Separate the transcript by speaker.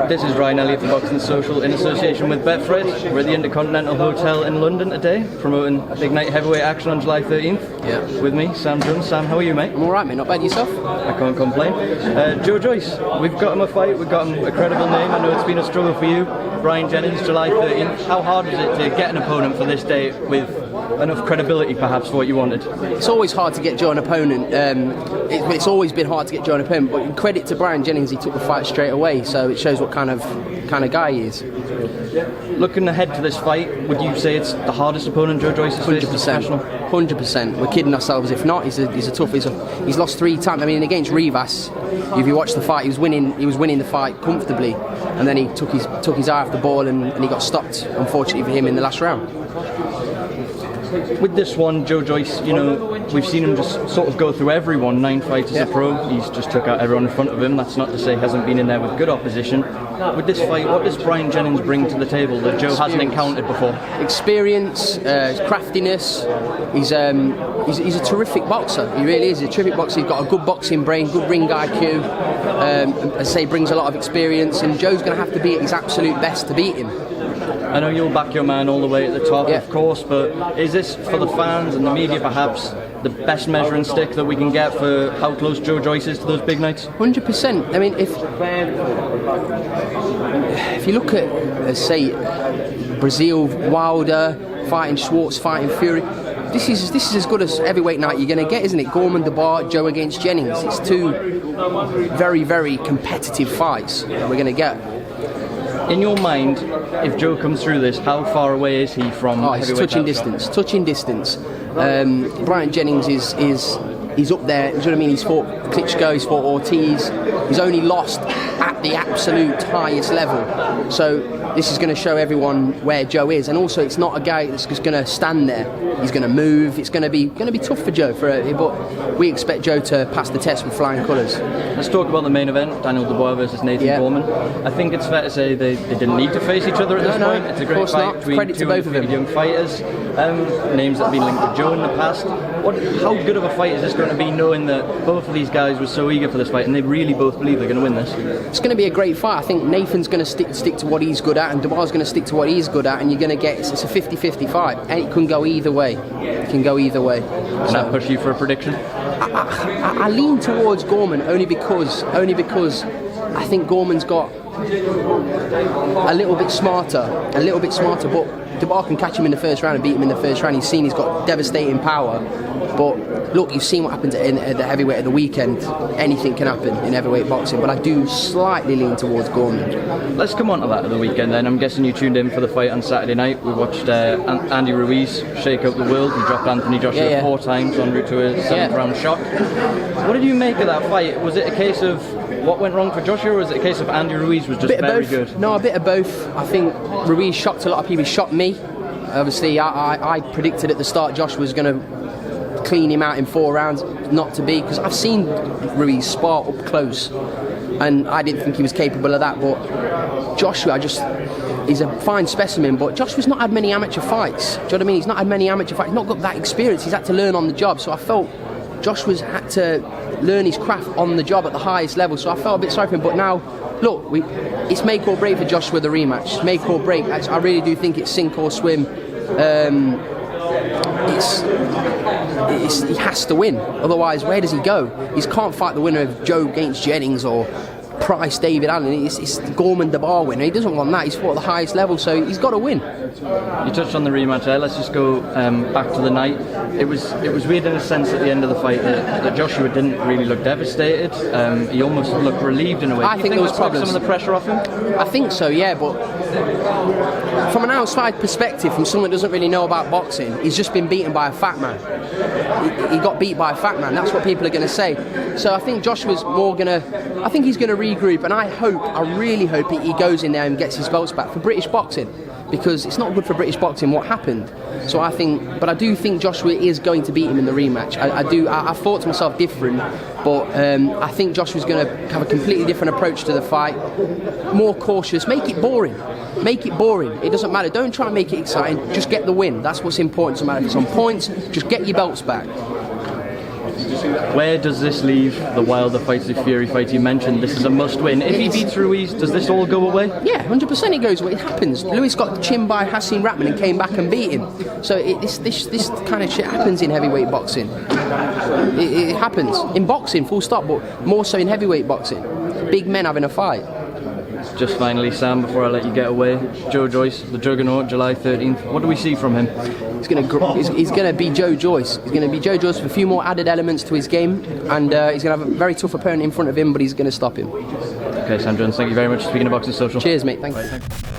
Speaker 1: This is Ryan Elliott for Boxing Social in association with Betfred. We're at the Intercontinental Hotel in London today, promoting Big Night Heavyweight action on July 13th.
Speaker 2: Yeah.
Speaker 1: With me, Sam Jones. Sam, how are you, mate?
Speaker 2: I'm alright, mate. Not bad. Yourself?
Speaker 1: I can't complain. Joe Joyce, we've got him a fight. We've got him a credible name. I know it's been a struggle for you. Joyce-Jennings, July 13th. How hard was it to get an opponent for this date with enough credibility, perhaps, for what you wanted?
Speaker 2: It's always hard to get Joe an opponent. It's always been hard to get Joe an opponent. But credit to Joyce-Jennings, he took the fight straight away. So it shows what kind of guy he is.
Speaker 1: Looking ahead to this fight, would you say it's the hardest opponent Joe Joyce has faced as a professional?
Speaker 2: 100%. We're kidding ourselves if not. He's lost 3 times. I mean, against Rivas, if you watch the fight, he was winning the fight comfortably, and then he took his eye off the ball and he got stopped, unfortunately for him, in the last round.
Speaker 1: With this one, Joe Joyce, you know, we've seen him just sort of go through everyone, 9 fights as a pro. He's just took out everyone in front of him. That's not to say he hasn't been in there with good opposition. With this fight, what does Joyce-Jennings bring to the table that Joe hasn't encountered before? Experience,
Speaker 2: craftiness. He's a terrific boxer. He really is. He's a terrific boxer. He's got a good boxing brain, good ring IQ. As I say, brings a lot of experience, and Joe's going to have to be at his absolute best to beat him.
Speaker 1: I know you'll back your man all the way at the top, of course, but is this, for the fans and the media perhaps, the best measuring stick that we can get for how close Joe Joyce is to those big nights?
Speaker 2: 100%. I mean, if you look at, say, Brazil, Wilder, fighting Schwartz, fighting Fury, this is as good as heavyweight night you're going to get, isn't it? Gorman, DeBar, Joe against Jennings. It's 2 very, very competitive fights that we're going to get.
Speaker 1: In your mind, if Joe comes through this, how far away is he from
Speaker 2: heavyweight? It's touching distance. Joyce-Jennings is up there. Do you know what I mean? He's fought Klitschko, he's fought Ortiz. He's only lost at the absolute highest level. So this is going to show everyone where Joe is, and also it's not a guy that's just going to stand there. He's going to move. It's going to be tough for Joe. But we expect Joe to pass the test with flying colours.
Speaker 1: Let's talk about the main event: Daniel Dubois versus Nathan Gorman. I think it's fair to say they didn't need to face each other at this point. It's a great fight between two
Speaker 2: both of them.
Speaker 1: Young fighters. Names that have been linked with Joe in the past. How good of a fight is this going to be, knowing that both of these guys were so eager for this fight and they really both believe they're going to win this?
Speaker 2: It's going to be a great fight. I think Nathan's going to stick to what he's good at, and Dubois is going to stick to what he's good at, and you're going to get it's a 50-50 fight, and it can go either way. Can I
Speaker 1: push you for a prediction?
Speaker 2: I lean towards Gorman only because I think Gorman's got a little bit smarter, but Dubois can catch him in the first round and beat him in the first round. He's got devastating power. But look, you've seen what happened at the heavyweight of the weekend. Anything can happen in heavyweight boxing, but I do slightly lean towards Gorman.
Speaker 1: Let's come on to that of the weekend then. I'm guessing you tuned in for the fight on Saturday night. We watched Andy Ruiz shake up the world. He dropped Anthony Joshua 4 times en route to a 7th round shot. What did you make of that fight? Was it a case of what went wrong for Joshua, or was it a case of Andy Ruiz was just very good?
Speaker 2: No, a bit of both. I think Ruiz shocked a lot of people. He shocked me. Obviously, I predicted at the start Joshua was going to clean him out in 4 rounds. Not to be, because I've seen Ruiz spar up close, and I didn't think he was capable of that. But Joshua, he's a fine specimen. But Joshua's not had many amateur fights. Do you know what I mean? He's not had many amateur fights. He's not got that experience. He's had to learn on the job. So I felt Joshua's had to learn his craft on the job at the highest level. So I felt a bit sorry for him. But now, look, it's make or break for Joshua, the rematch. Make or break. I really do think it's sink or swim. He has to win. Otherwise, where does he go? He can't fight the winner of Joe against Jennings or Price, David Allen. It's Gorman, DeBar winner. He doesn't want that. He's fought at the highest level, so he's got to win.
Speaker 1: You touched on the rematch there. Let's just go back to the night. It was weird in a sense at the end of the fight that Joshua didn't really look devastated. He almost looked relieved in a way.
Speaker 2: I think there was
Speaker 1: problems. Some of the pressure off him?
Speaker 2: I think so, yeah, but from an outside perspective, from someone that doesn't really know about boxing, he's just been beaten by a fat man. He got beat by a fat man. That's what people are going to say. So I think Joshua's more going to... I think he's going to regroup, and I really hope he goes in there and gets his belts back for British boxing, because it's not good for British boxing what happened. So I do think Joshua is going to beat him in the rematch. I thought to myself different, but I think Joshua's going to have a completely different approach to the fight, more cautious, make it boring. It doesn't matter. Don't try and make it exciting. Just get the win. That's what's important. Doesn't matter if it's on points. Just get your belts back.
Speaker 1: Where does this leave the Wilder fight, the Fury fight? You mentioned this is a must-win. If he beats Ruiz, does this all go away?
Speaker 2: Yeah, 100% it goes away. It happens. Lewis got chinned by Hasim Rahman and came back and beat him. So this kind of shit happens in heavyweight boxing. It happens in boxing, full stop, but more so in heavyweight boxing. Big men having a fight.
Speaker 1: Just finally, Sam, before I let you get away, Joe Joyce, the Juggernaut, July 13th. What do we see from him?
Speaker 2: He's gonna be Joe Joyce. He's gonna be Joe Joyce with a few more added elements to his game, and he's gonna have a very tough opponent in front of him, but he's gonna stop him.
Speaker 1: Okay, Sam Jones, thank you very much for speaking to Boxing Social.
Speaker 2: Cheers, mate. Thank you.